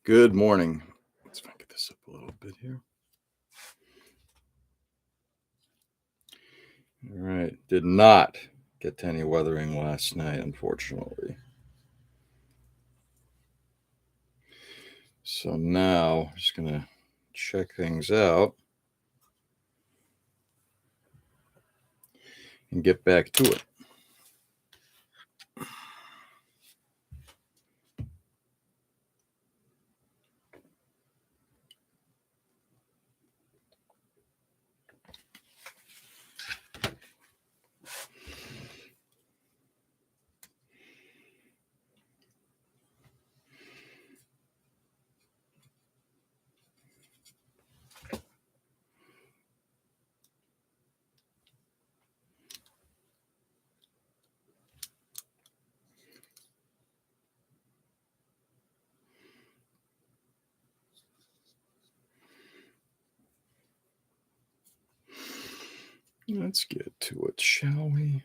Good morning. Let's see if I can get this up a little bit here. All right. Did not get to any weathering last night, unfortunately. So now I'm just going to check things out and get back to it. Let's get to it, shall we?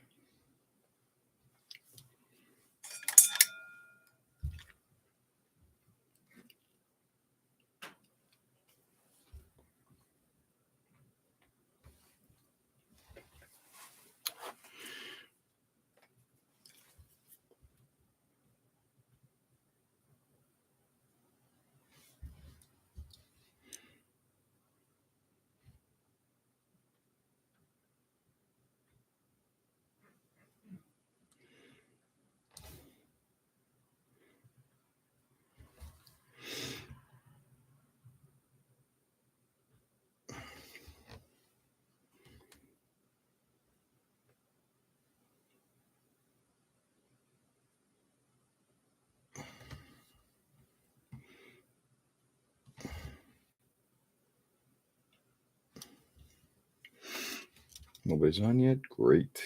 Nobody's on yet? Great.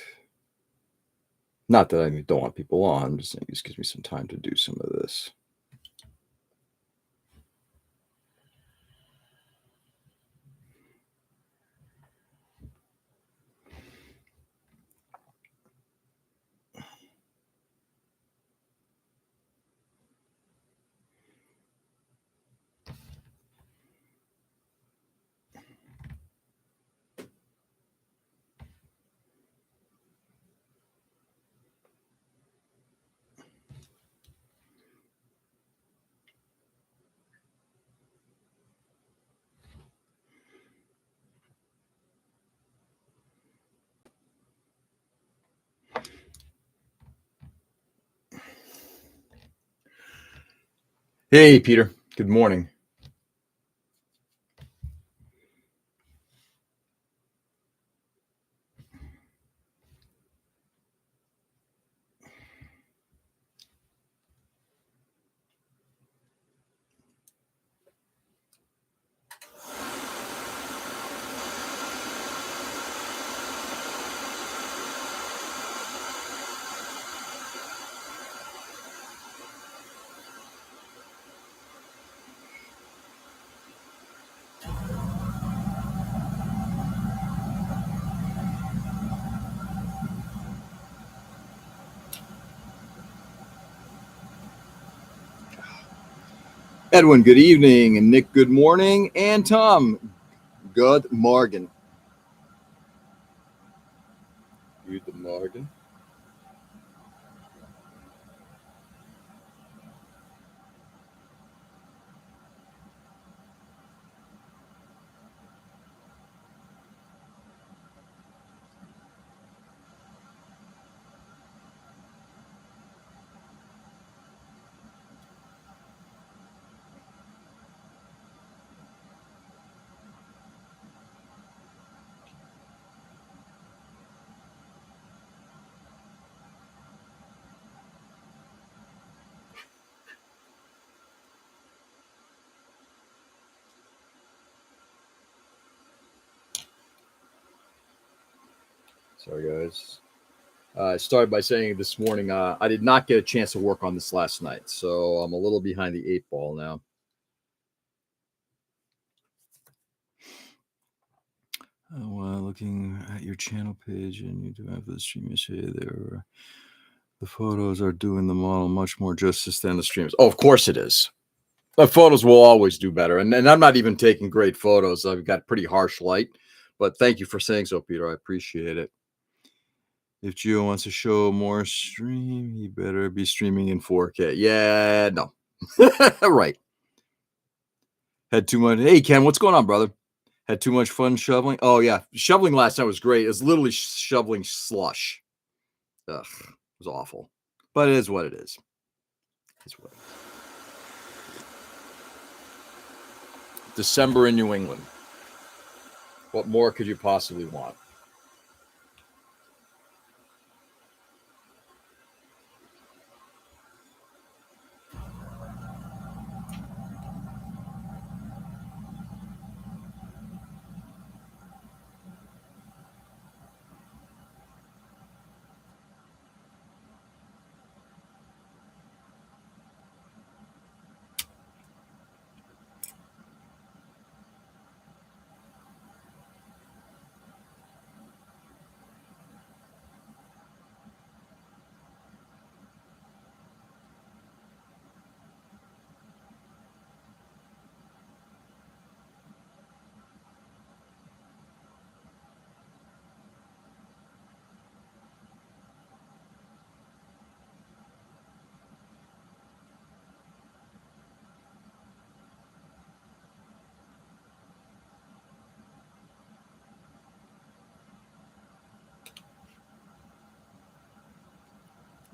Not that I don't want people on, just saying this gives me some time to do some of this. Hey, Peter. Good morning. Edwin, good evening. And Nick, good morning. And Tom, good morning. Good morning. Sorry, guys. I started by saying this morning I did not get a chance to work on this last night, so I'm a little behind the 8 ball now. Looking at your channel page, and you do have the streamers here. The photos are doing the model much more justice than the streams. Oh, of course it is. The photos will always do better, and I'm not even taking great photos. I've got pretty harsh light, but thank you for saying so, Peter. I appreciate it. If Gio wants to show more stream, he better be streaming in 4K. Yeah, no. Right. Had too much. Hey, Ken, what's going on, brother? Had too much fun shoveling. Oh, yeah. Shoveling last night was great. It was literally shoveling slush. Ugh, it was awful. But it is what it is. It's what it is. December in New England. What more could you possibly want?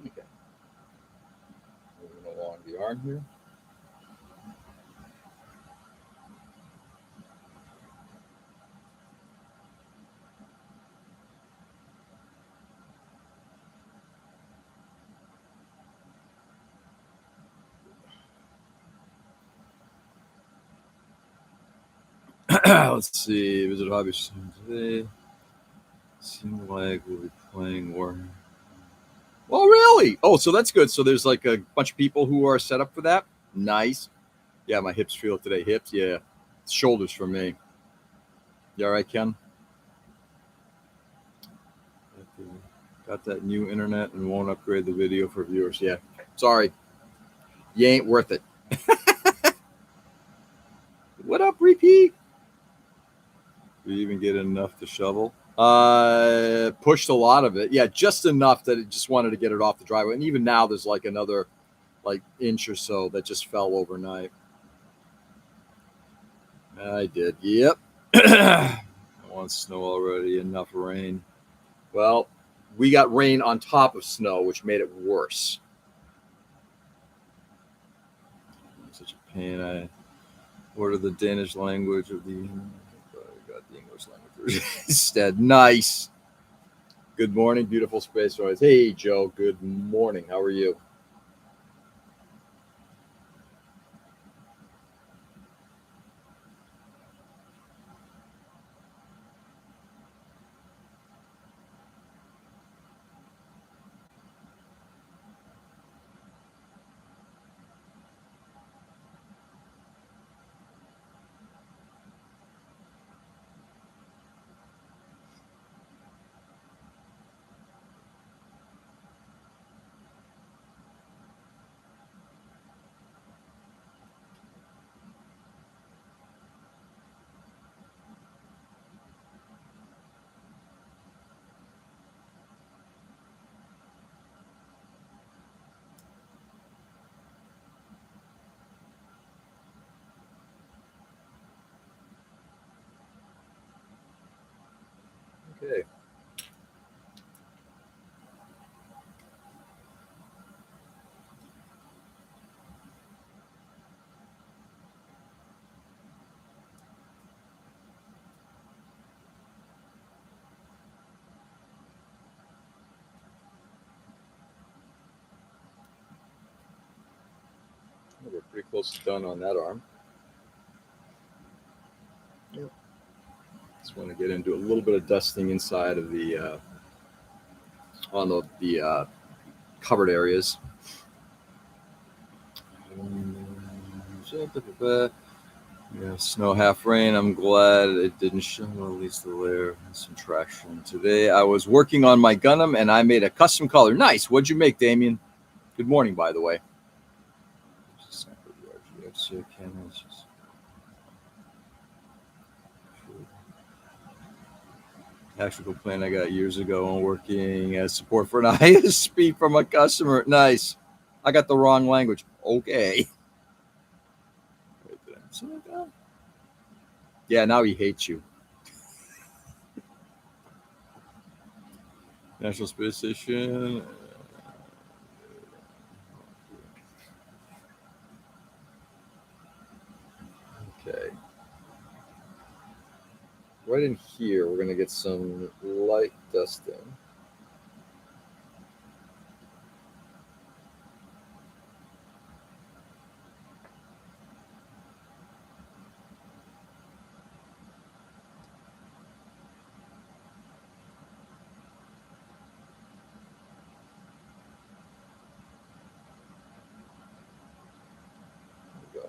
Okay. Moving along the arm here. Let's see. Visit hobby today. Seems like we'll be playing Warhammer. Oh, really? Oh, so that's good. So there's like a bunch of people who are set up for that. Nice. Yeah, my hips feel today. Hips, yeah. Shoulders for me. You all right, Ken? Got that new internet and won't upgrade the video for viewers. Yeah. Sorry. You ain't worth it. What up, repeat? Did you even get enough to shovel? Pushed a lot of it. Yeah, just enough that it just wanted to get it off the driveway. And even now there's like another like inch or so that just fell overnight. I did. Yep. I want snow already. Enough rain. Well, we got rain on top of snow, which made it worse. I'm such a pain. I ordered the Danish language of the. I got the English language instead. Nice. Good morning, beautiful space noise. Hey, Joe. Good morning. How are you? Okay. We're pretty close to done on that arm. Yep. Just want to get into a little bit of dusting inside of the on the covered areas. Yeah, snow, half rain. I'm glad it didn't show. At least the layer has some traction. Today I was working on my Gundam and I made a custom color. Nice. What'd you make, Damien? Good morning, by the way. So cameras. Actual plan I got years ago on working as support for an ISP from a customer. Nice. I got the wrong language. Okay. Wait, did I miss it down? Yeah, now he hates you. National Space Station. Okay. Right in here, we're going to get some light dusting. There we go.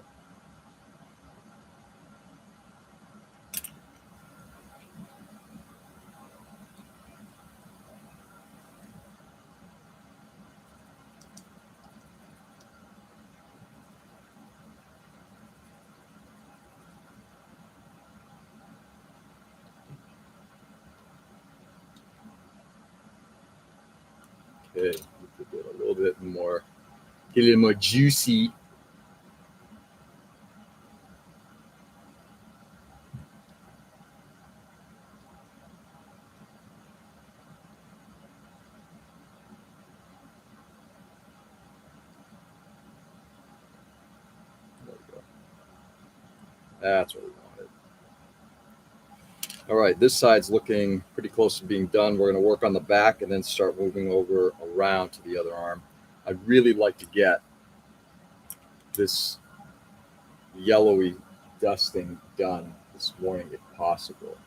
Okay, we could get a little bit more, get a little more juicy. There we go. That's what we wanted. All right, this side's looking pretty close to being done. We're going to work on the back and then start moving over around to the other arm. I'd really like to get this yellowy dusting done this morning if possible.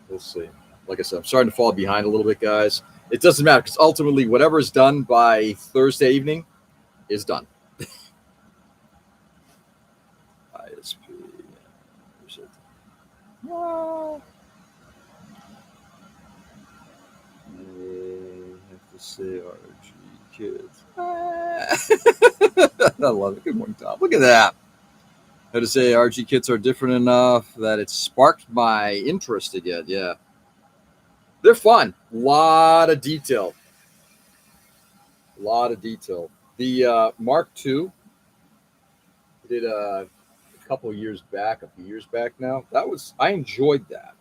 We'll see. Like I said, I'm starting to fall behind a little bit, guys. It doesn't matter because ultimately, whatever is done by Thursday evening is done. ISP. Where's it? Ah. I have to say RG kids. I love it. Good morning, Tom. Look at that. I have to say RG kits are different enough that it sparked my interest again. Yeah. They're fun. A lot of detail. The Mark II, I did a couple of years back, a few years back now. I enjoyed that.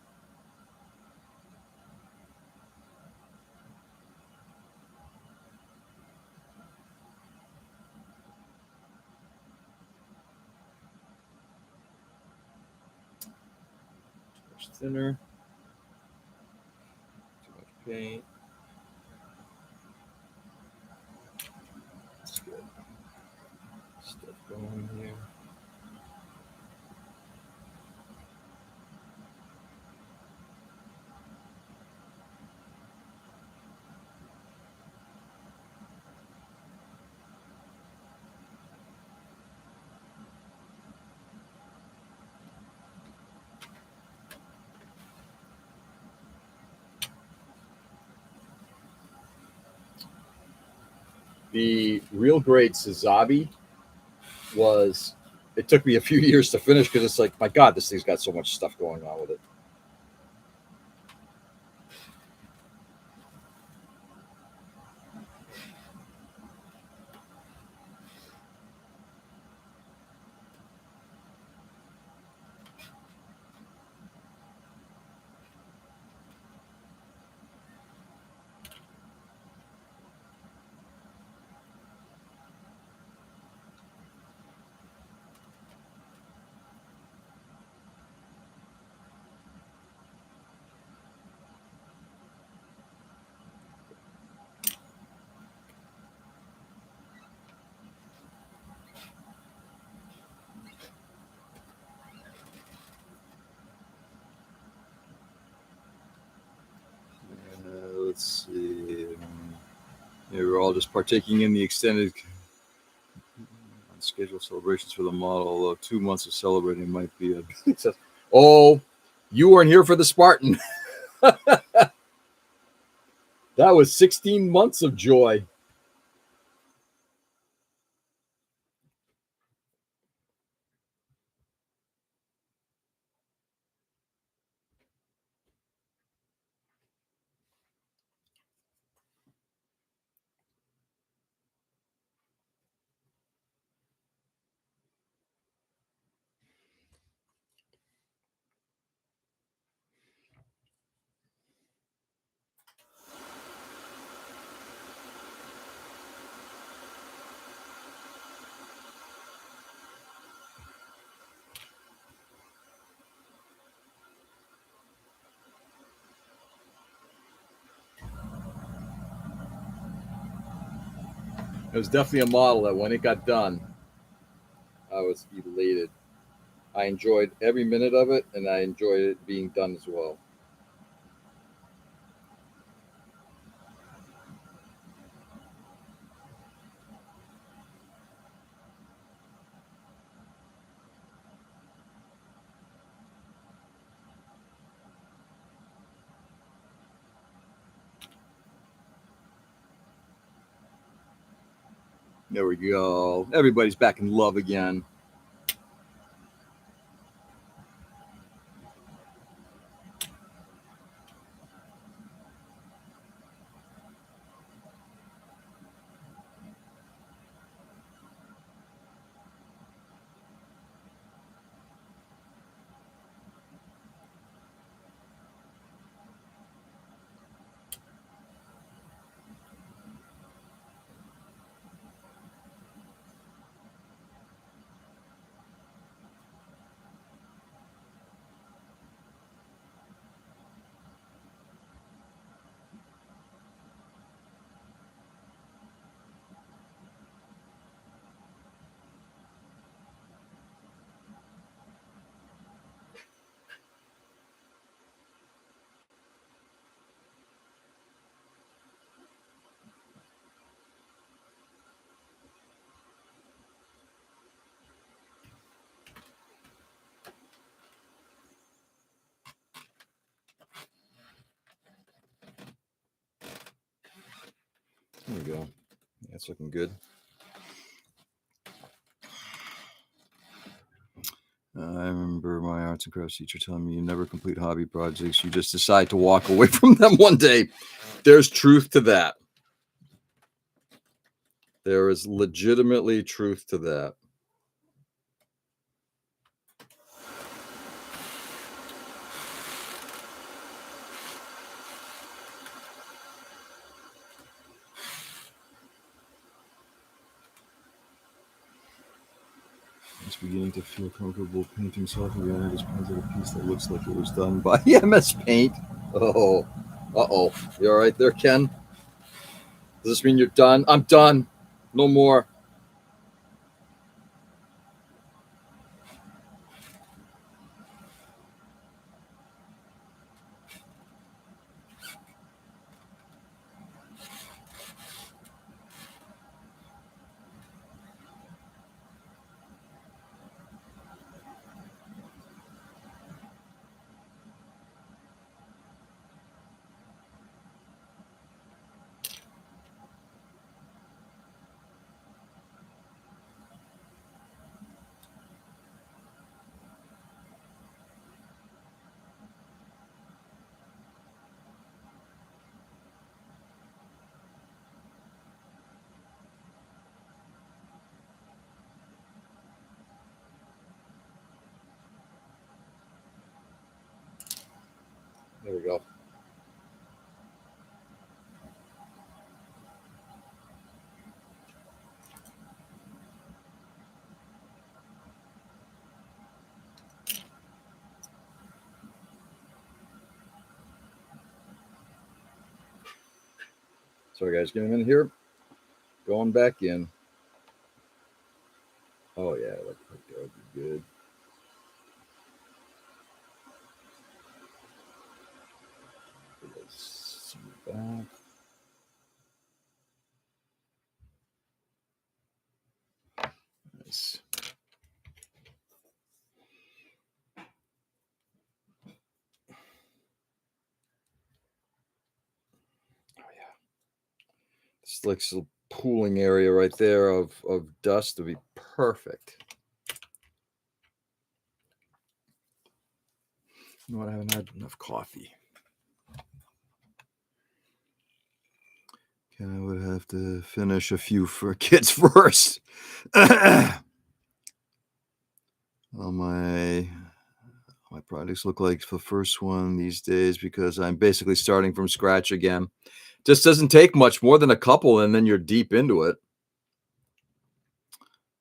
Too much thinner, too much paint. That's good. Stuff going here. The real great Sazabi it took me a few years to finish because it's like, my God, this thing's got so much stuff going on with it. Let's see. Yeah, we're all just partaking in the extended scheduled celebrations for the model, although 2 months of celebrating might be a big success. Oh, you weren't here for the Spartan. That was 16 months of joy. It was definitely a model that when it got done, I was elated. I enjoyed every minute of it, and I enjoyed it being done as well. There we go. Everybody's back in love again. There we go. That's looking good. I remember my arts and crafts teacher telling me you never complete hobby projects. You just decide to walk away from them one day. There's truth to that. There is legitimately truth to that. It's beginning to feel comfortable painting softly again. I just painted a piece that looks like it was done by MS Paint. Oh, uh-oh. You all right there, Ken? Does this mean you're done? I'm done. No more. There we go. Sorry, guys. Give me a minute here. Going back in. Oh, yeah. That would be good. Let's see back. Nice. Oh, yeah. This like a pooling area right there of dust would be perfect. You know what? I haven't had enough coffee. I would have to finish a few for kids first. All my projects look like the first one these days because I'm basically starting from scratch again. Just doesn't take much more than a couple, and then you're deep into it.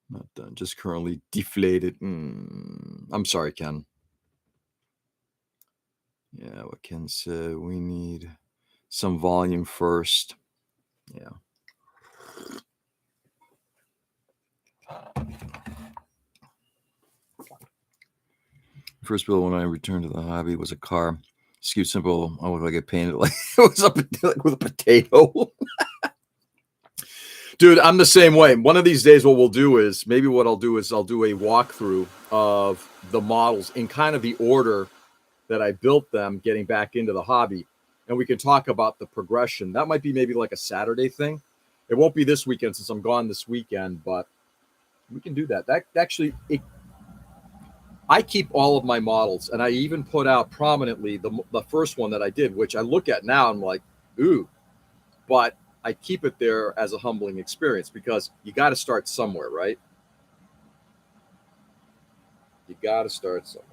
Not done. Just currently deflated. I'm sorry, Ken. Yeah, what Ken said. We need some volume first. Yeah. First bill when I returned to the hobby was a car. Excuse simple. I look like I painted like it was up like with a potato. Dude, I'm the same way. One of these days, what we'll do is maybe what I'll do is I'll do a walkthrough of the models in kind of the order that I built them getting back into the hobby. And we can talk about the progression. That might be maybe like a Saturday thing. It won't be this weekend since I'm gone this weekend, but we can do that. That actually, I keep all of my models, and I even put out prominently the first one that I did, which I look at now. I'm like, ooh, but I keep it there as a humbling experience because you got to start somewhere, right? You got to start somewhere.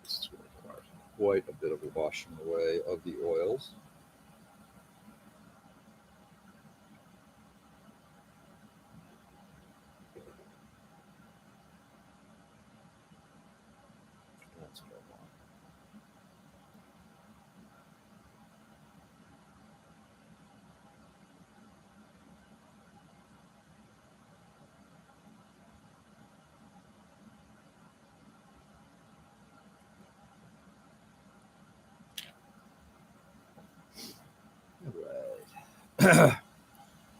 This is quite a bit of a washing away of the oils. Let's go on. All right.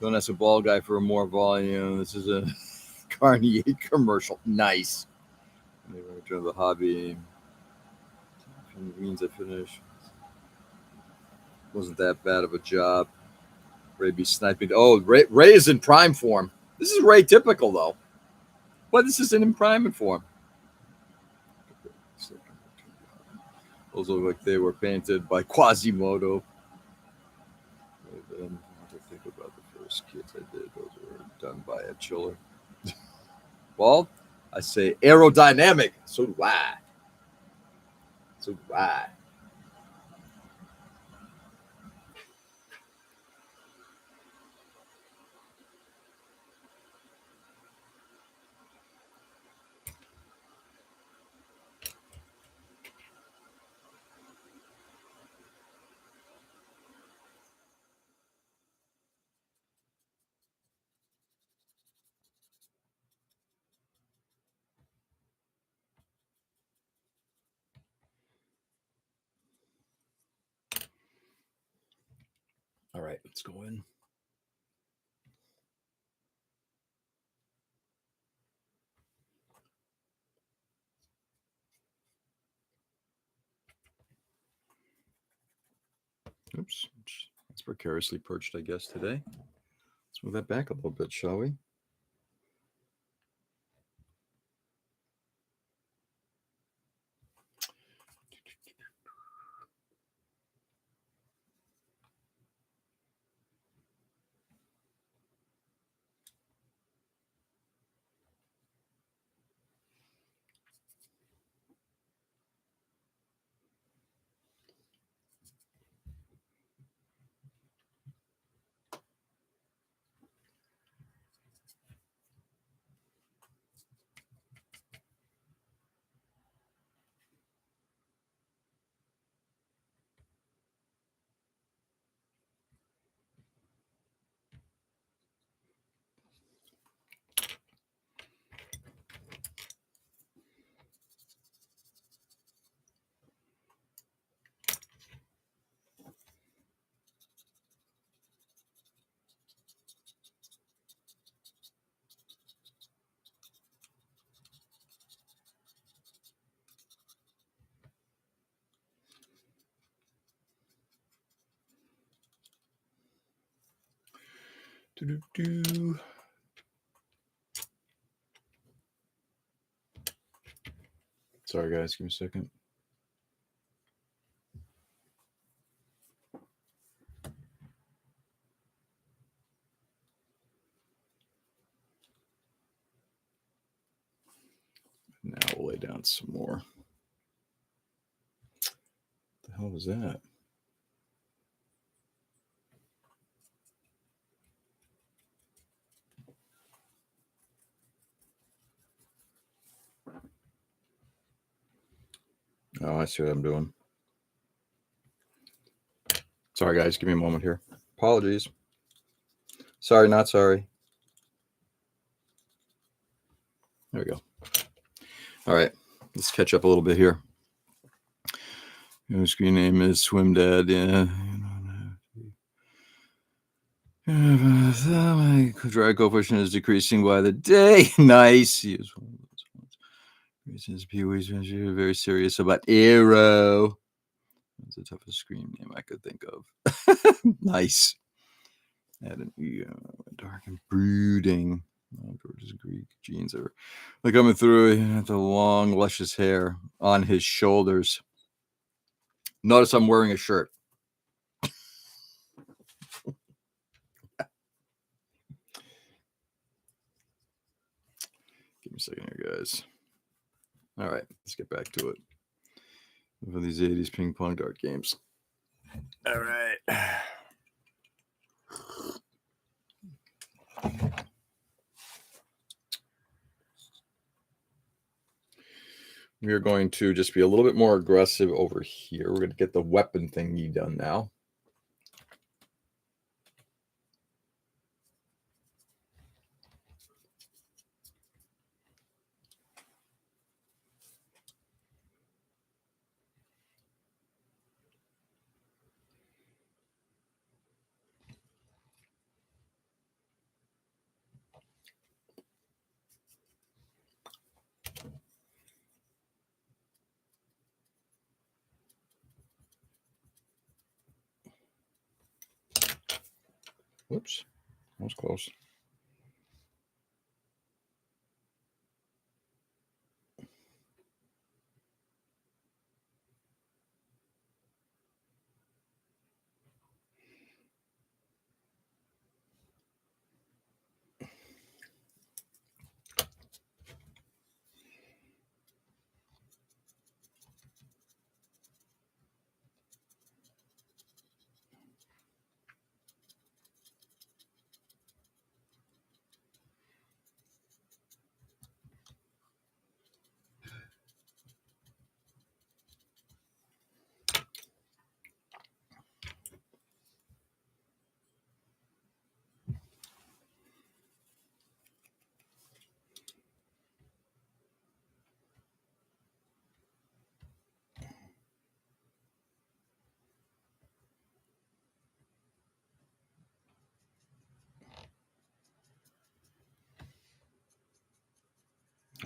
Don't ask a ball guy for more volume. This is a Carnier commercial. Nice. Maybe I return to the hobby. Means I finish. Wasn't that bad of a job. Ray be sniping. Oh, Ray is in prime form. This is Ray typical though, but this isn't in prime form. Those look like they were painted by Quasimodo. Then to think about the first kits I did, those were done by a chiller. Well, I say aerodynamic. So do I. So do I. All right, let's go in. Oops. That's precariously perched, I guess, today. Let's move that back a little bit, shall we? Do-do-do. Sorry, guys. Give me a second. lay down some more. What the hell was that? Oh, I see what I'm doing. Sorry, guys. Give me a moment here. Apologies. Sorry, not sorry. There we go. All right. Let's catch up a little bit here. Your screen name is Swim Dad. Yeah. Drag coefficient is decreasing by the day. Nice. He's Pee-wee's very serious about Arrow. That's the toughest scream name I could think of. Nice. Add an dark and brooding. Oh, George's Greek jeans are coming through the long, luscious hair on his shoulders. Notice I'm wearing a shirt. Give me a second here, guys. All right, let's get back to it. For these 80s ping pong dart games. All right. We are going to just be a little bit more aggressive over here. We're going to get the weapon thingy done now. Whoops, that was close.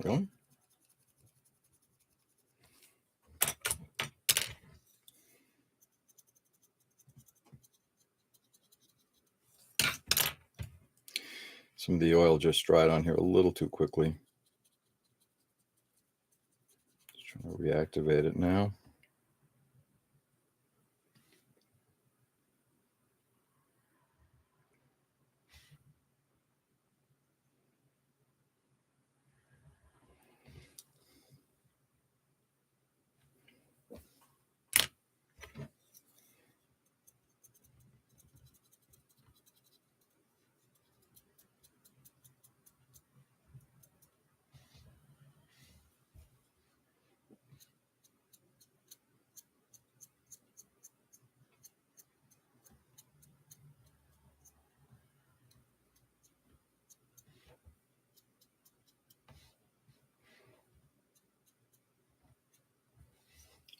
Really? Some of the oil just dried on here a little too quickly. Just trying to reactivate it now.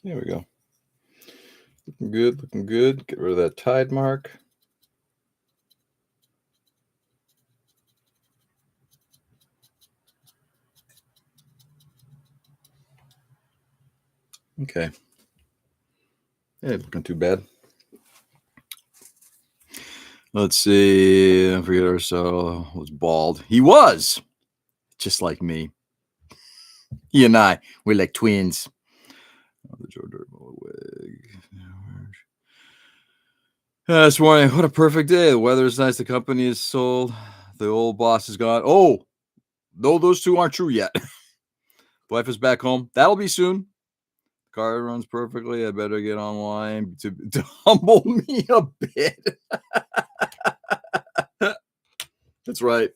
There we go. Looking good, looking good. Get rid of that tide mark. Okay. Yeah, looking too bad. Let's see. I forget ourselves. Was bald. He was just like me. He and I, we're like twins. Oh, the Joe Dirt wig. This morning, what a perfect day. The weather is nice. The company is sold. The old boss is gone. Oh, no, those two aren't true yet. Wife is back home. That'll be soon. Car runs perfectly. I better get online to humble me a bit. That's right.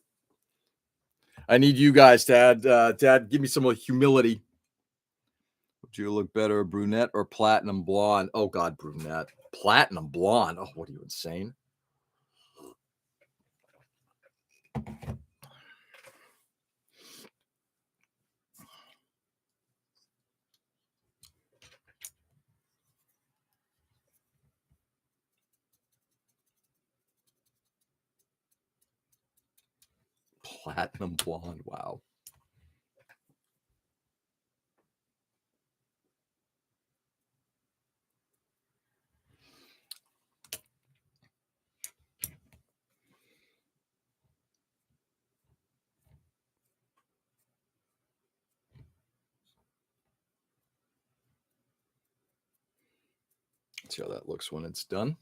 I need you guys to add, give me some humility. Would you look better, brunette or platinum blonde? Oh God, brunette, platinum blonde. Oh, what are you insane? Platinum blonde. Wow. Let's see how that looks when it's done.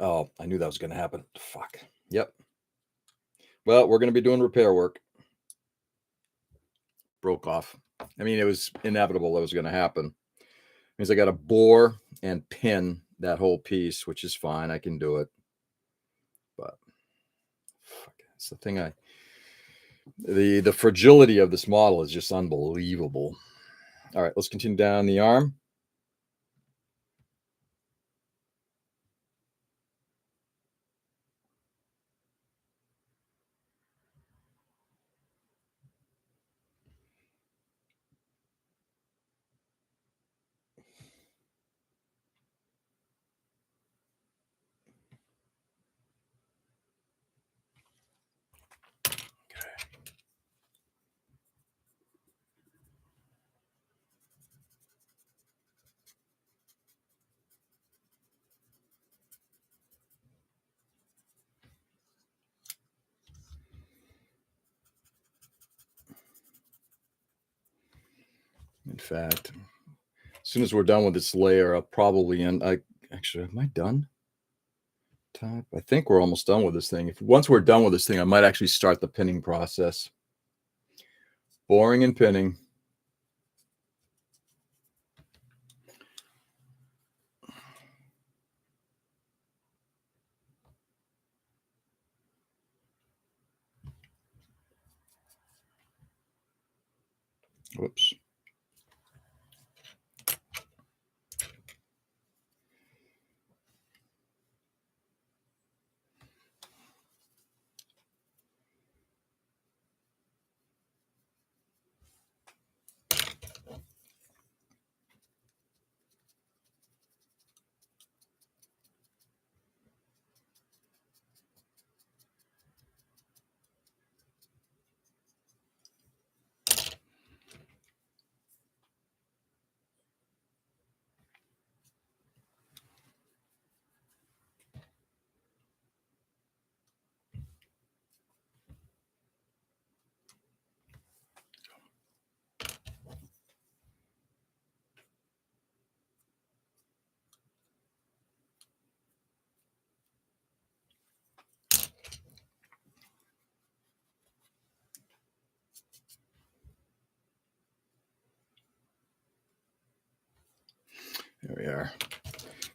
Oh, I knew that was going to happen. Fuck. Yep. Well, we're going to be doing repair work. Broke off. I mean, it was inevitable that was going to happen. Means I got to bore and pin that whole piece, which is fine. I can do it. But fuck, it's the thing. The fragility of this model is just unbelievable. All right, let's continue down the arm. In fact, as soon as we're done with this layer, I'll probably end. Actually, am I done? Top. I think we're almost done with this thing. Once we're done with this thing, I might actually start the pinning process. Boring and pinning. Whoops. There we are.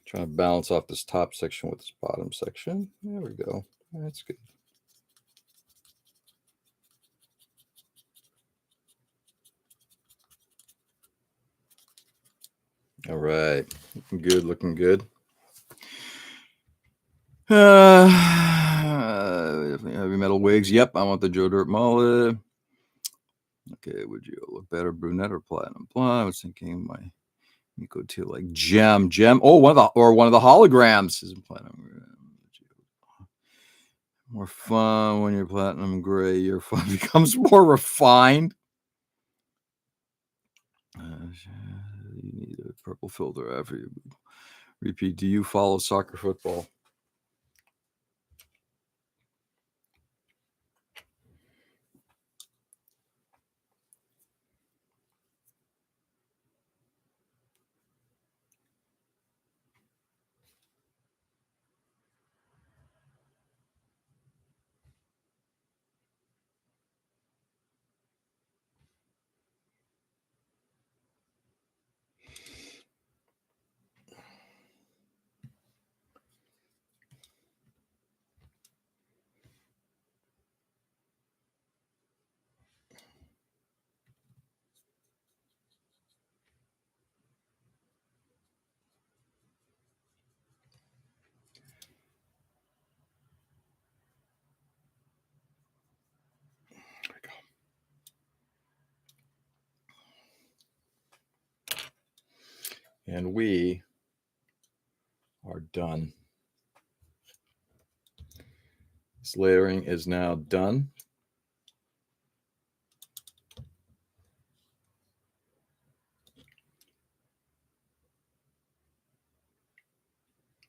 Trying to balance off this top section with this bottom section. There we go. That's good. All right. Looking good, looking good. Heavy metal wigs. Yep, I want the Joe Dirt mullet. Okay, would you look better, brunette or platinum blonde? I was thinking my Miko to like gem. Oh, one of the holograms is platinum. More fun when you're platinum gray. Your fun becomes more refined. You need a purple filter after you repeat. Do you follow soccer football? And we are done. This layering is now done.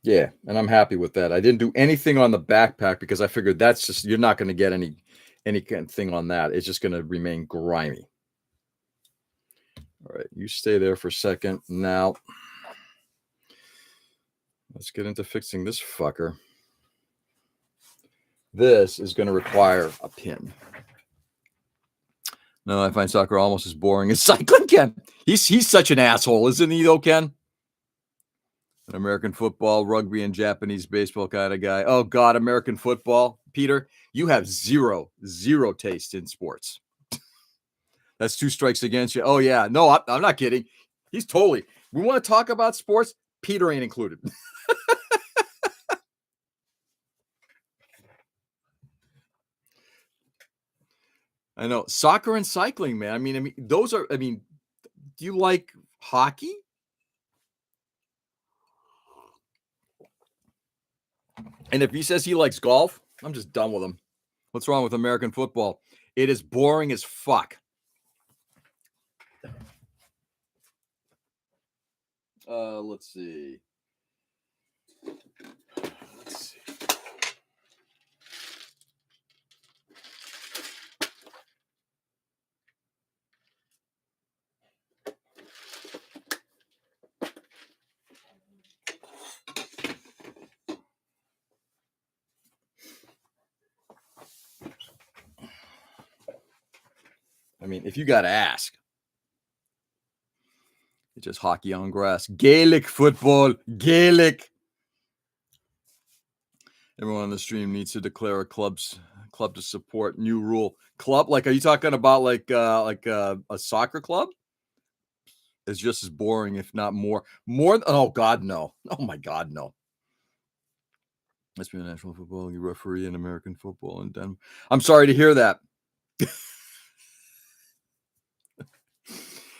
Yeah, and I'm happy with that. I didn't do anything on the backpack because I figured that's just, you're not going to get any kind of thing on that. It's just going to remain grimy. All right, you stay there for a second. Now, let's get into fixing this fucker. This is going to require a pin. No, I find soccer almost as boring as cycling, Ken. He's such an asshole, isn't he, though, Ken? An American football, rugby, and Japanese baseball kind of guy. Oh, God, American football. Peter, you have zero taste in sports. That's 2 strikes against you. Oh, yeah. No, I'm not kidding. He's totally. We want to talk about sports. Peter ain't included. I know. Soccer and cycling, man. I mean, those are, do you like hockey? And if he says he likes golf, I'm just done with him. What's wrong with American football? It is boring as fuck. Let's see. I mean, if you got to ask, it's just hockey on grass. Gaelic football. Gaelic. Everyone on the stream needs to declare a club to support. New rule. Club? Like, are you talking about like a soccer club? It's just as boring, if not more. Oh, God, no. Oh, my God, no. Let's be a national football league referee in American football in Denver. I'm sorry to hear that.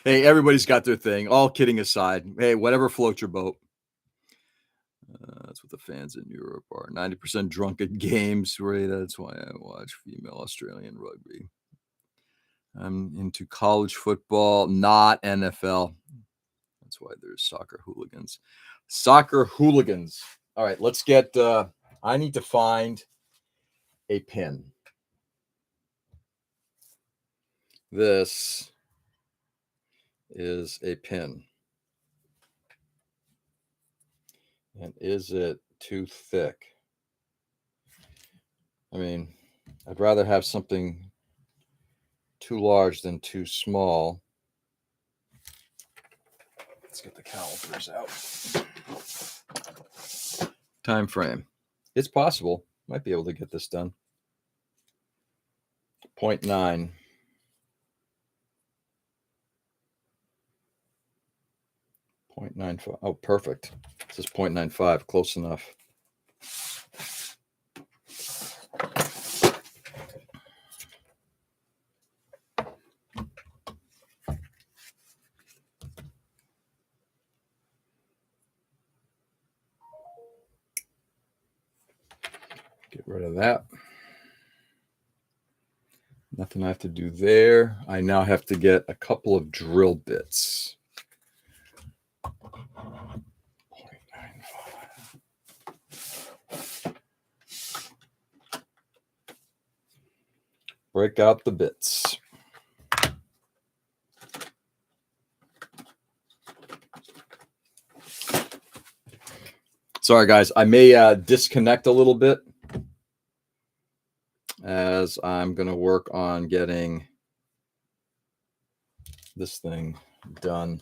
Hey, everybody's got their thing. All kidding aside. Hey, whatever floats your boat. That's what the fans in Europe are. 90% drunk at games, right? That's why I watch female Australian rugby. I'm into college football, not NFL. That's why there's soccer hooligans. Soccer hooligans. All right, let's get, I need to find a pin. This is a pin. And is it too thick? I mean, I'd rather have something too large than too small. Let's get the calipers out. Time frame. It's possible. Might be able to get this done. 0.9. 0.95. Oh, perfect. This is 0.95. Close enough. Get rid of that. Nothing I have to do there. I now have to get a couple of drill bits. 0.95. Break out the bits. Sorry, guys. I may disconnect a little bit as I'm going to work on getting this thing done.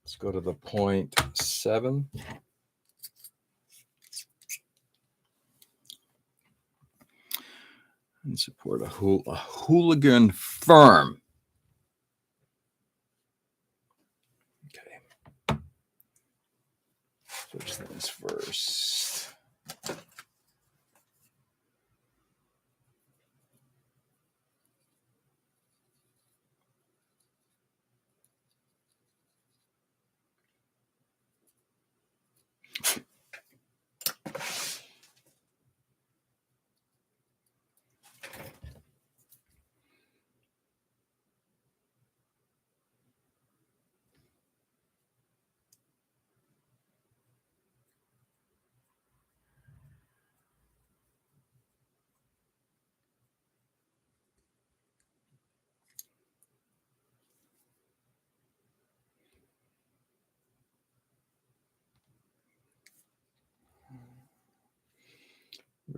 Let's go to the 0.7. And support a hooligan firm. Okay. First things first.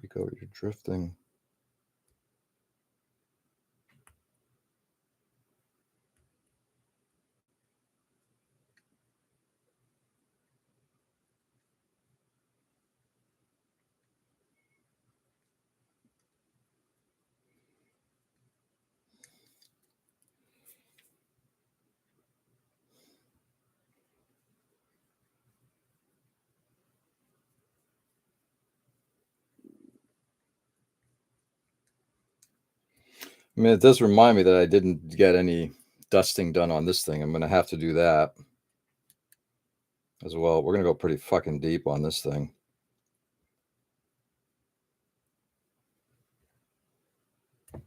Rico, you're drifting. I mean, it does remind me that I didn't get any dusting done on this thing. I'm going to have to do that as well. We're going to go pretty fucking deep on this thing. There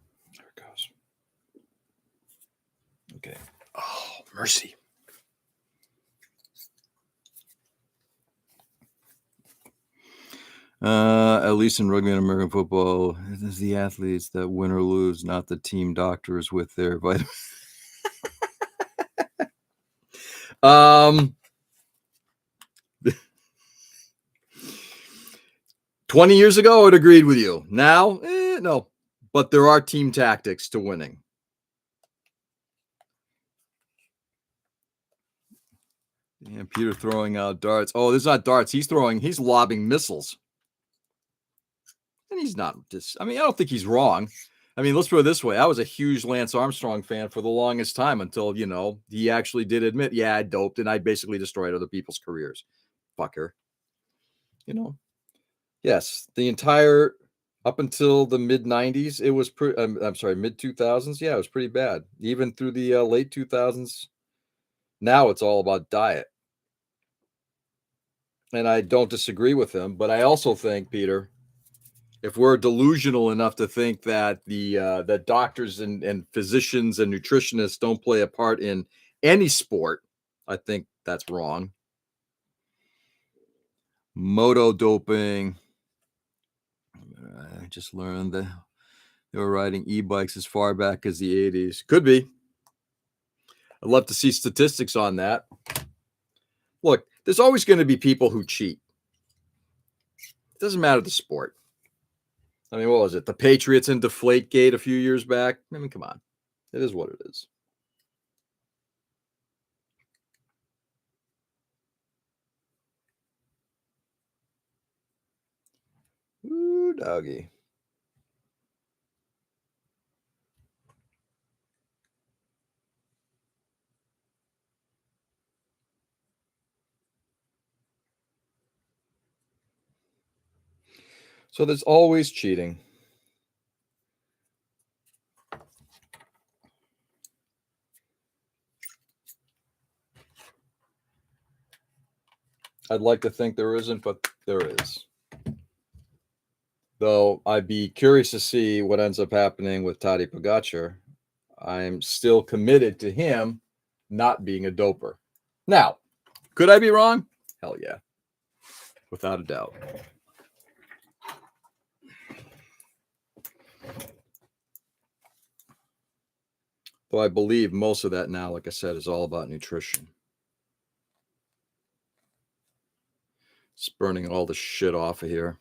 it goes. Okay. Oh, mercy. At least in rugby and American football, it is the athletes that win or lose, not the team doctors with their vitamins. 20 years ago, I would agreed with you. Now, no. But there are team tactics to winning. Yeah, Peter throwing out darts. Oh, there's not darts. He's lobbing missiles. And he's not just, I mean, I don't think he's wrong. I mean, let's put it this way. I was a huge Lance Armstrong fan for the longest time until, he actually did admit, yeah, I doped and I basically destroyed other people's careers. Fucker. Yes, the entire, up until the mid 90s, it was I'm sorry, mid 2000s. Yeah, it was pretty bad. Even through the late 2000s. Now it's all about diet. And I don't disagree with him, but I also think, Peter, if we're delusional enough to think that that doctors and physicians and nutritionists don't play a part in any sport, I think that's wrong. Moto doping. I just learned that they were riding e-bikes as far back as the 80s. Could be. I'd love to see statistics on that. Look, there's always going to be people who cheat. It doesn't matter the sport. I mean, what was it? The Patriots in Deflategate a few years back? I mean, come on. It is what it is. Ooh, doggy. So there's always cheating. I'd like to think there isn't, but there is. Though I'd be curious to see what ends up happening with Tadej Pogacar. I'm still committed to him not being a doper. Now, could I be wrong? Hell yeah. Without a doubt. Though I believe most of that now, like I said, is all about nutrition. It's burning all the shit off of here.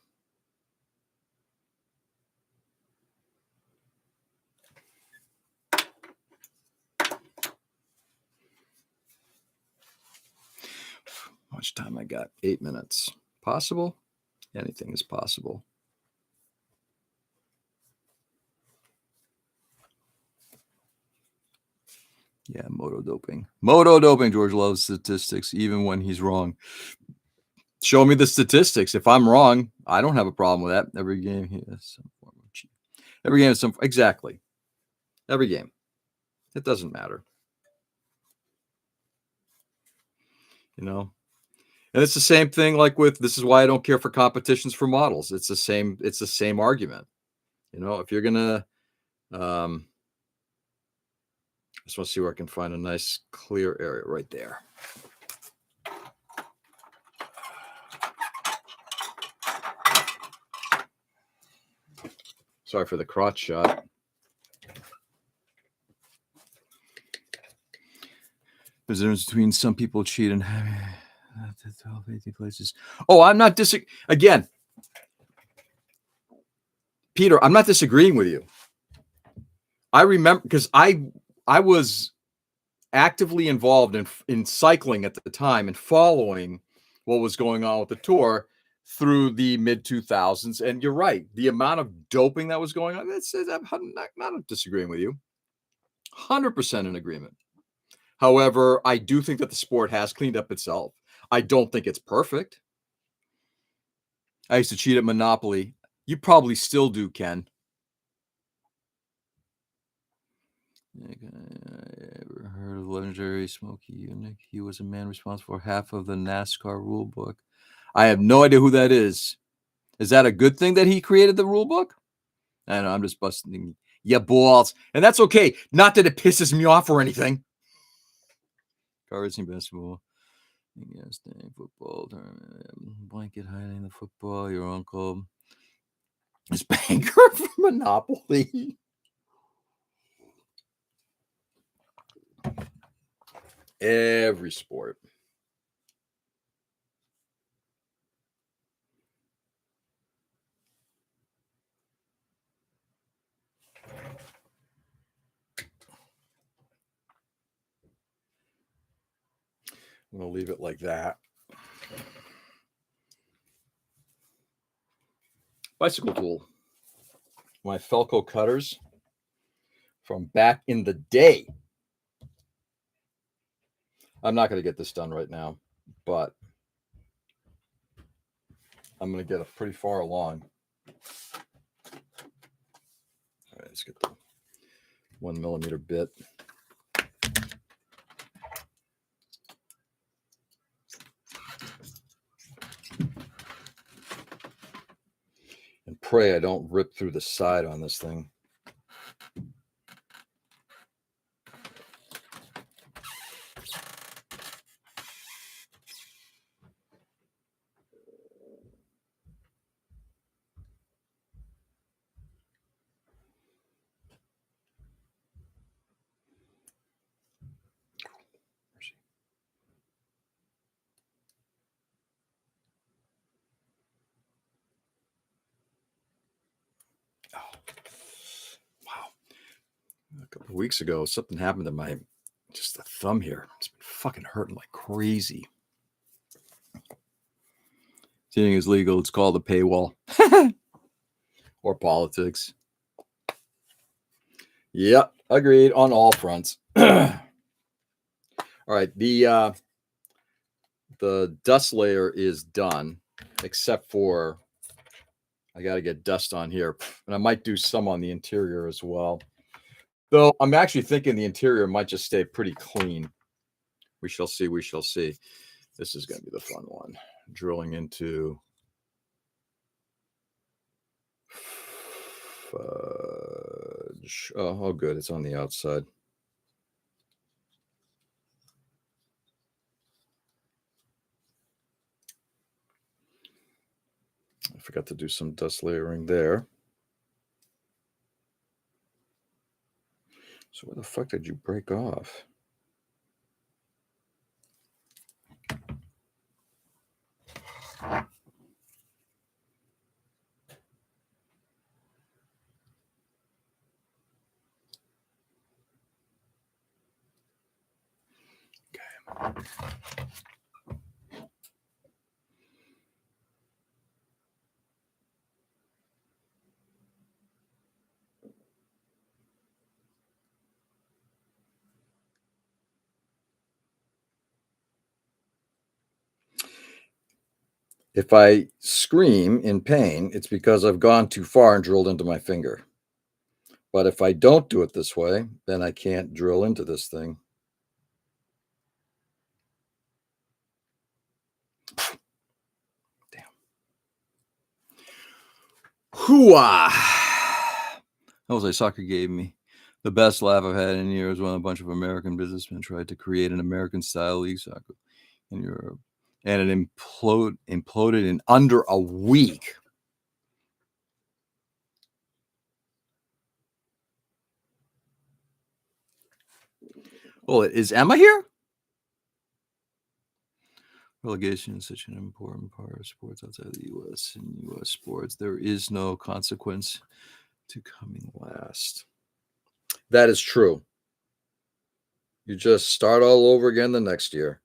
How much time I got? 8 minutes. Possible? Anything is possible. Yeah, moto doping. Moto doping. George loves statistics, even when he's wrong. Show me the statistics. If I'm wrong, I don't have a problem with that. Every game he has some form of cheat. Every game has some, exactly. Every game. It doesn't matter. And it's the same thing like with, this is why I don't care for competitions for models. It's the same argument. If you're gonna I just want to see where I can find a nice clear area right there. Sorry for the crotch shot. There's a difference between some people cheat and having 12, 18 places. Oh, I'm not again. Peter, I'm not disagreeing with you. I remember because I was actively involved in cycling at the time and following what was going on with the tour through the mid 2000s. And you're right, the amount of doping that was going on. I'm not disagreeing with you. 100% in agreement. However, I do think that the sport has cleaned up itself. I don't think it's perfect. I used to cheat at Monopoly. You probably still do, Ken. I ever heard of legendary Smokey Unick? He was a man responsible for half of the NASCAR rule book. I have no idea who that is. Is that a good thing that he created the rule book? I don't know. I'm just busting your balls. And that's okay. Not that it pisses me off or anything. Car racing, basketball. Yes, football. Blanket hiding the football. Your uncle is banker for Monopoly. Every sport. I'm going to leave it like that. Bicycle tool. My Felco cutters from back in the day. I'm not going to get this done right now, but I'm going to get it pretty far along. All right, let's get the 1 millimeter bit. And pray I don't rip through the side on this thing. Oh, wow. A couple of weeks ago, something happened to my just the thumb here. It's been fucking hurting like crazy. Cheating is legal. It's called a paywall. Or politics. Yep, agreed on all fronts. All right, the dust layer is done, except for I got to get dust on here, and I might do some on the interior as well. Though I'm actually thinking the interior might just stay pretty clean. We shall see. We shall see. This is going to be the fun one. Drilling into fudge. Oh, good. It's on the outside. I forgot to do some dust layering there. So where the fuck did you break off? Okay. If I scream in pain, it's because I've gone too far and drilled into my finger. But if I don't do it this way, then I can't drill into this thing. Damn. Hooah! Jose Soccer gave me the best laugh I've had in years when a bunch of American businessmen tried to create an American-style league soccer in Europe. And it imploded in under a week. Well, is Emma here? Relegation is such an important part of sports outside the U.S. and U.S. sports. There is no consequence to coming last. That is true. You just start all over again the next year.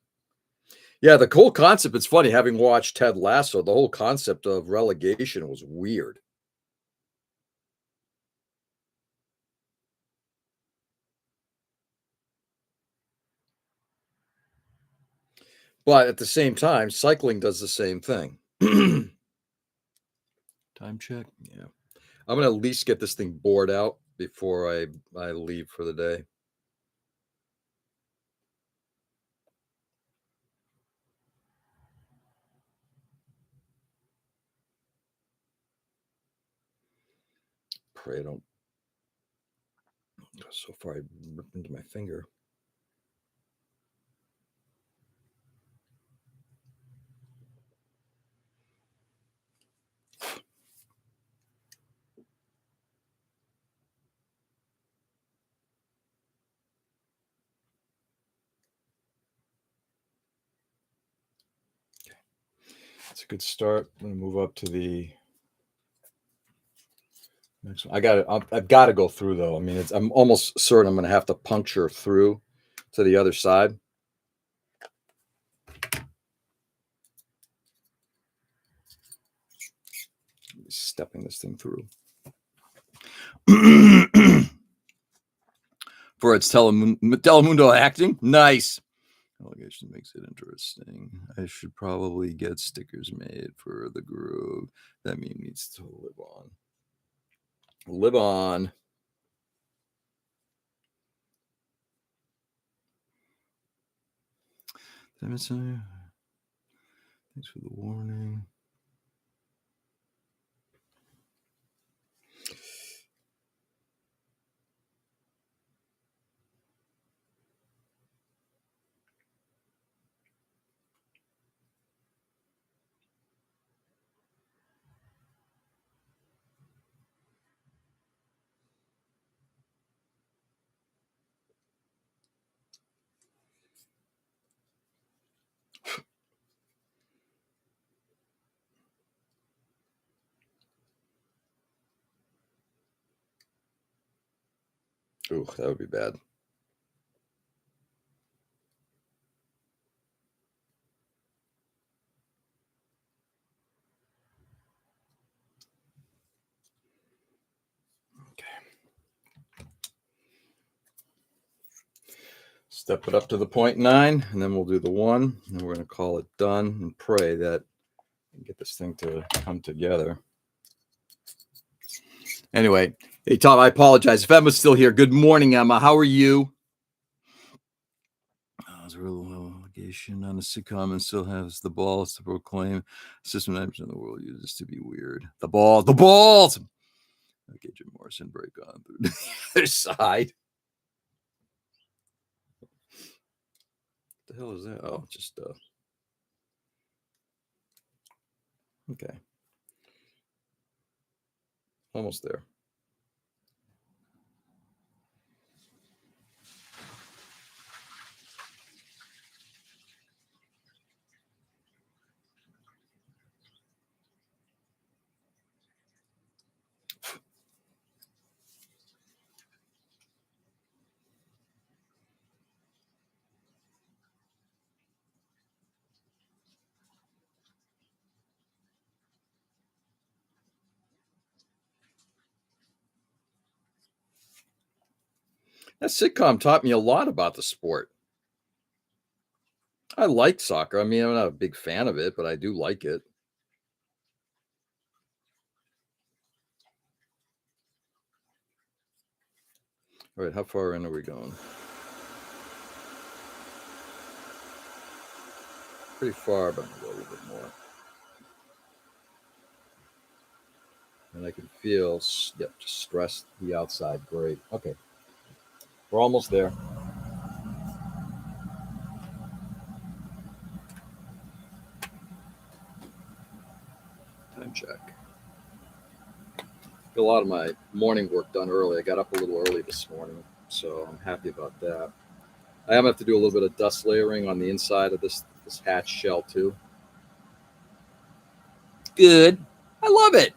Yeah, the whole concept, it's funny, having watched Ted Lasso, the whole concept of relegation was weird. But at the same time, cycling does the same thing. Time check? Yeah. I'm going to at least get this thing bored out before I leave for the day. Pray I don't. So far, I ripped into my finger. It's a good start. I'm going to move up to the next one. I've got to go through though. I mean, I'm almost certain I'm going to have to puncture through to the other side. Stepping this thing through. For its Telemundo acting. Nice. Relegation makes it interesting. I should probably get stickers made for the group. That meme needs to live on. Live on. Thanks for the warning. Ooh, that would be bad. Okay. Step it up to the 0.9, and then we'll do the 1, and we're going to call it done and pray that we get this thing to come together. Anyway, hey, Tom, I apologize. If Emma's still here, good morning, Emma. How are you? It's a real allegation on a sitcom and still has the balls to proclaim system 90% of the world uses to be weird. The balls! Okay, Jim Morrison, break on through the other side. What the hell is that? Oh, just okay. Almost there. That sitcom taught me a lot about the sport. I like soccer. I mean, I'm not a big fan of it, but I do like it. All right, how far in are we going? Pretty far, but I'm gonna go a little bit more. And I can feel, yep, just stress the outside. Great. Okay. We're almost there. Time check. Got a lot of my morning work done early. I got up a little early this morning, so I'm happy about that. I am have to do a little bit of dust layering on the inside of this this hatch shell too. Good. I love it.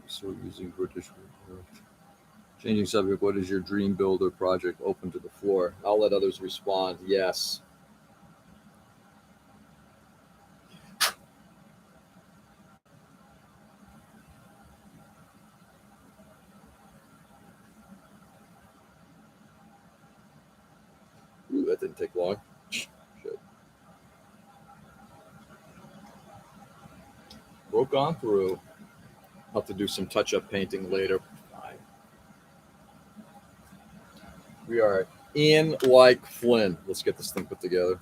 So using British. Changing subject. What is your dream build or project? Open to the floor. I'll let others respond. Yes. Ooh, that didn't take long. Shit. Broke on through. I'll have to do some touch-up painting later. Fine. We are in like Flynn. Let's get this thing put together.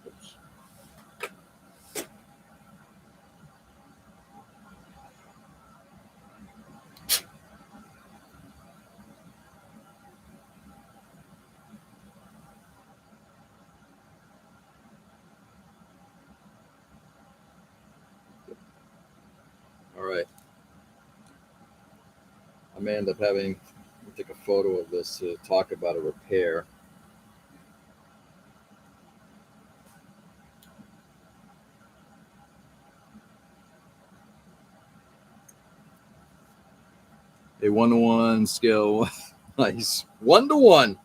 Oops. All right. I may end up having to take a photo of this to talk about a repair. A 1-to-1 scale. Nice. 1-to-1.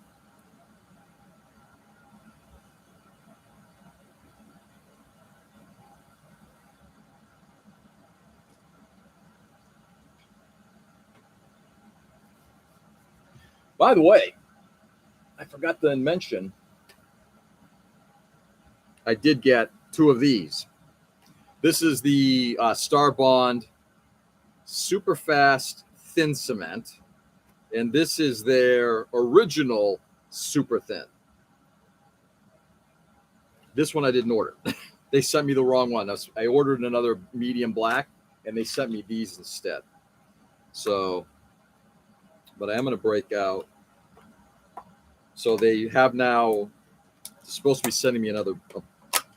By the way, I forgot to mention I did get 2 of these. This is the Star Bond Super Fast Thin Cement, and this is their original Super Thin. This one I didn't order. They sent me the wrong one. I ordered another medium black, and they sent me these instead. So, but I am going to break out. So they have now supposed to be sending me another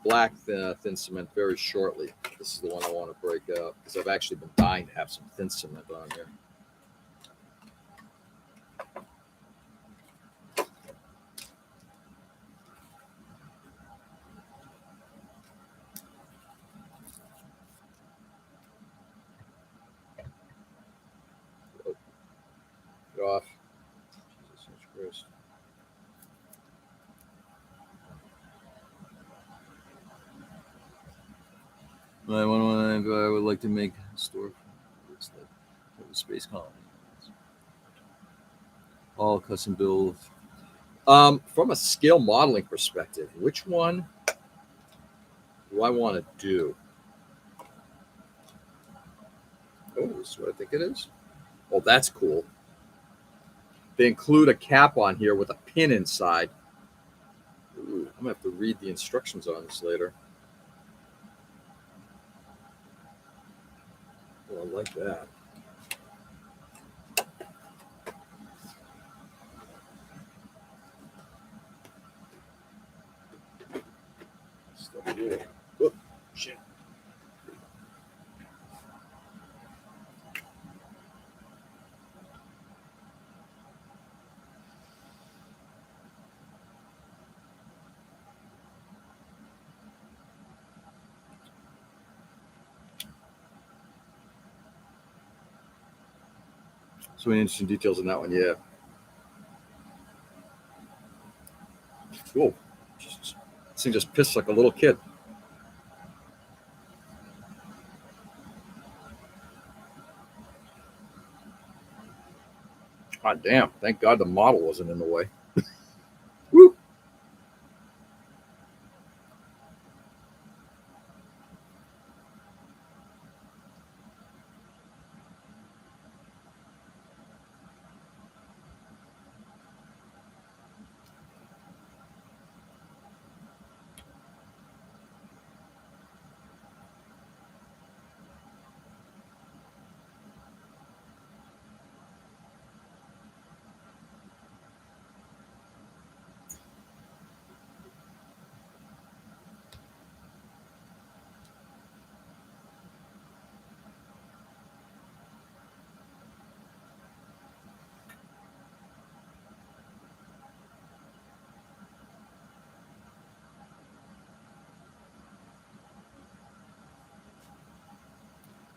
black thin cement very shortly. This is the one I want to break out because I've actually been dying to have some thin cement on here. Get off. Jesus Christ. I would like to make a store for the space colony. All custom build. From a scale modeling perspective, which one do I want to do? Oh, this is what I think it is. Oh, that's cool. They include a cap on here with a pin inside. Ooh, I'm gonna have to read the instructions on this later. Oh, I like that. Stuff here. Oh, shit. So many interesting details in that one, yeah. Cool. This thing just pissed like a little kid. God damn. Thank God the model wasn't in the way. Woo.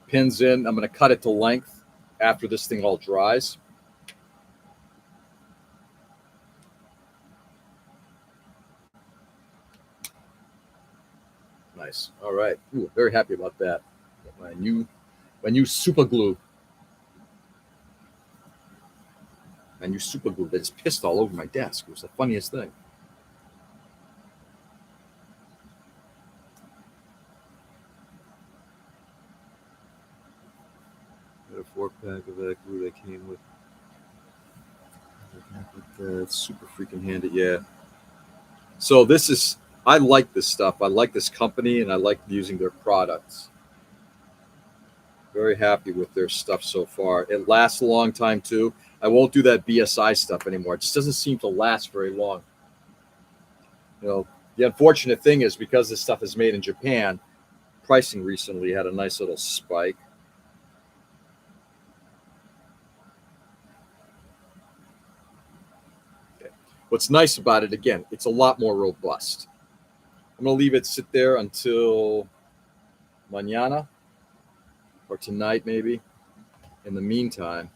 pins in. I'm going to cut it to length after this thing all dries. Nice. All right. Ooh, very happy about that. My new super glue. My new super glue that just pissed all over my desk. It was the funniest thing. Got a 4-pack of that glue that came with. That's super freaking handy. Yeah. So this is. I like this stuff. I like this company, and I like using their products. Very happy with their stuff so far. It lasts a long time too. I won't do that BSI stuff anymore. It just doesn't seem to last very long. You know, the unfortunate thing is because this stuff is made in Japan, pricing recently had a nice little spike. Okay. What's nice about it, again, it's a lot more robust. I'm going to leave it sit there until mañana or tonight, maybe. In the meantime,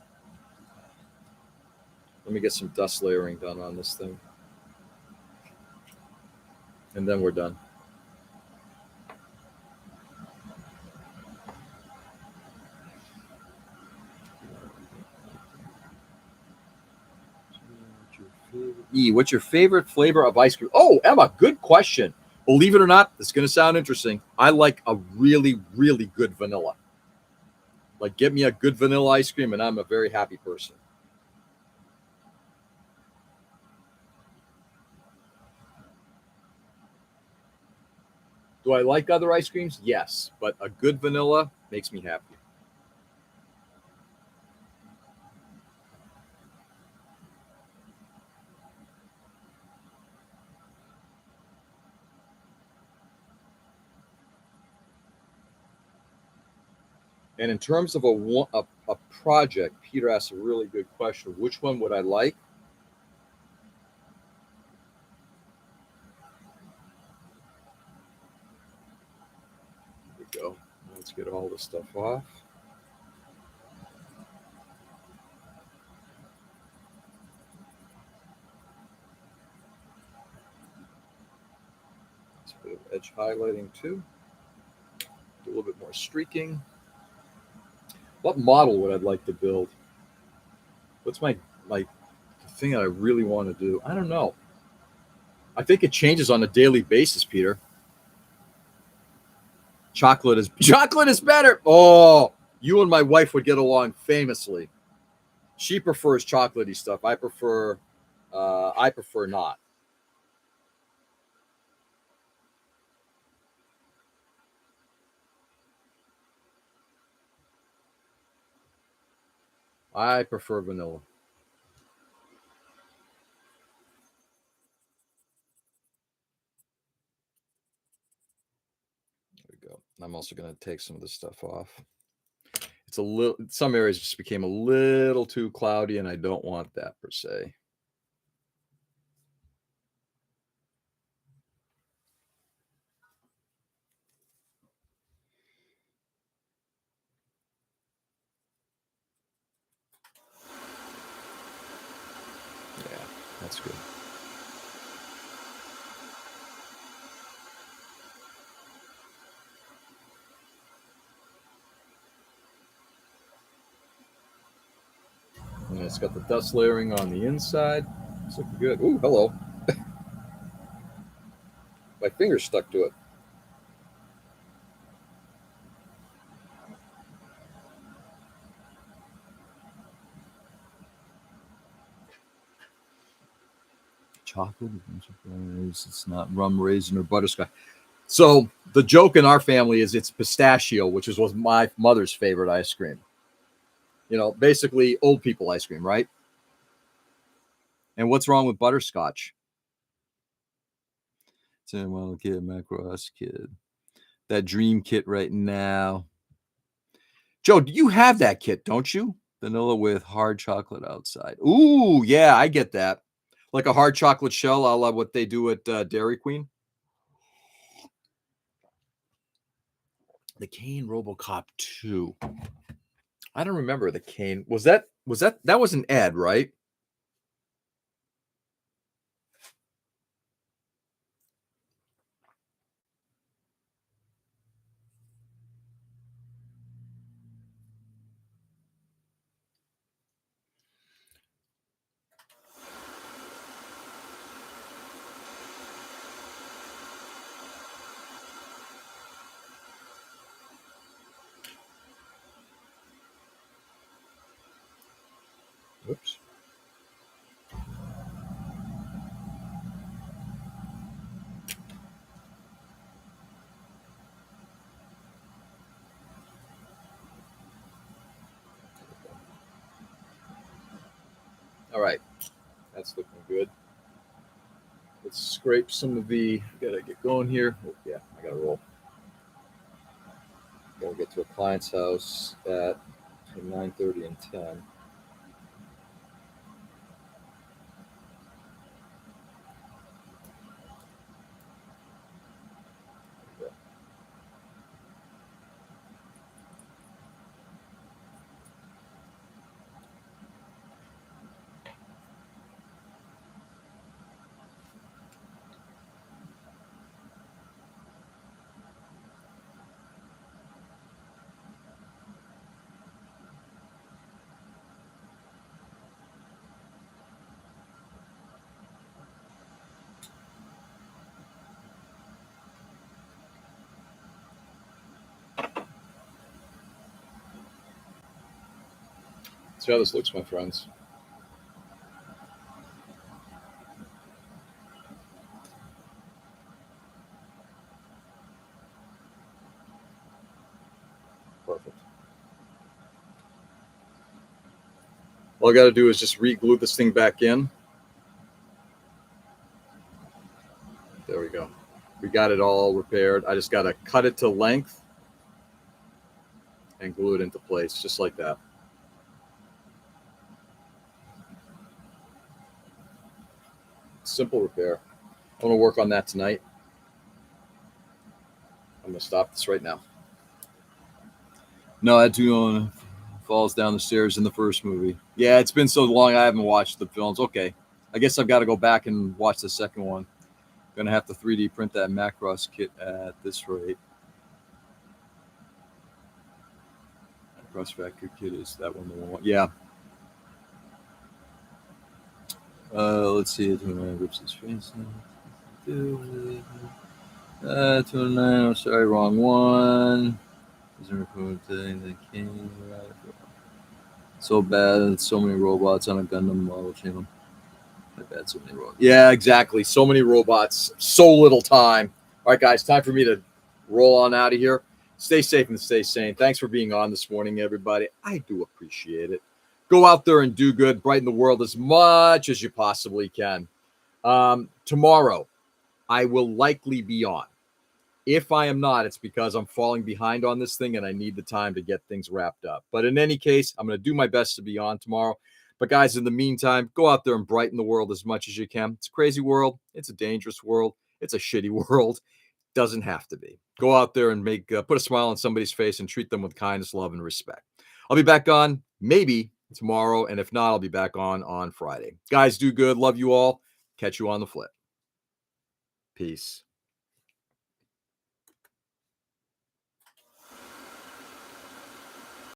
let me get some dust layering done on this thing. And then we're done. What's your favorite flavor of ice cream? Oh, Emma, good question. Believe it or not, this is going to sound interesting. I like a really, really good vanilla. Like, get me a good vanilla ice cream, and I'm a very happy person. Do I like other ice creams? Yes, but a good vanilla makes me happy. And in terms of a project, Peter asked a really good question. Which one would I like? There we go. Let's get all this stuff off. Let's a bit of edge highlighting too. Do a little bit more streaking. What model would I like to build? What's my thing that I really want to do? I don't know. I think it changes on a daily basis, Peter. Chocolate is better. Oh, you and my wife would get along famously. She prefers chocolatey stuff. I prefer not. I prefer vanilla. There we go. I'm also going to take some of this stuff off. It's a little. Some areas just became a little too cloudy, and I don't want that per se. Yeah, that's good. And it's got the dust layering on the inside. It's looking good. Ooh, hello. My finger's stuck to it. Chocolate. It's not rum, raisin, or butterscotch. So the joke in our family is it's pistachio, which was my mother's favorite ice cream. You know, basically old people ice cream, right? And what's wrong with butterscotch? Tim, well, kid, Macross kid. That dream kit right now. Joe, do you have that kit, don't you? Vanilla with hard chocolate outside. Ooh, yeah, I get that. Like a hard chocolate shell, a la what they do at Dairy Queen. The Kane RoboCop 2. I don't remember the Kane. Was that was an Ed, right? Whoops. All right, that's looking good. Let's scrape some of the. Gotta get going here. Oh, yeah, I gotta roll. Gotta get to a client's house at between 9:30 and 10. See how this looks, my friends. Perfect. All I got to do is just re-glue this thing back in. There we go. We got it all repaired. I just got to cut it to length and glue it into place, just like that. Simple repair. I'm going to work on that tonight. I'm going to stop this right now. No, that dude falls down the stairs in the first movie. Yeah, it's been so long I haven't watched the films. Okay, I guess I've got to go back and watch the second one. Gonna have to 3D print that Macross kit at this rate. Macross Factory kit is that one the one? Yeah. Let's see. 29 rips his face. 29. Oh, sorry, wrong one. So bad. So many robots on a Gundam model channel. My bad. So many robots. Yeah, exactly. So many robots. So little time. All right, guys. Time for me to roll on out of here. Stay safe and stay sane. Thanks for being on this morning, everybody. I do appreciate it. Go out there and do good. Brighten the world as much as you possibly can. Tomorrow, I will likely be on. If I am not, it's because I'm falling behind on this thing and I need the time to get things wrapped up. But in any case, I'm going to do my best to be on tomorrow. But guys, in the meantime, go out there and brighten the world as much as you can. It's a crazy world. It's a dangerous world. It's a shitty world. Doesn't have to be. Go out there and make put a smile on somebody's face and treat them with kindness, love, and respect. I'll be back on maybe tomorrow, and if not, I'll be back on Friday. Guys, do good. Love you all. Catch you on the flip. Peace.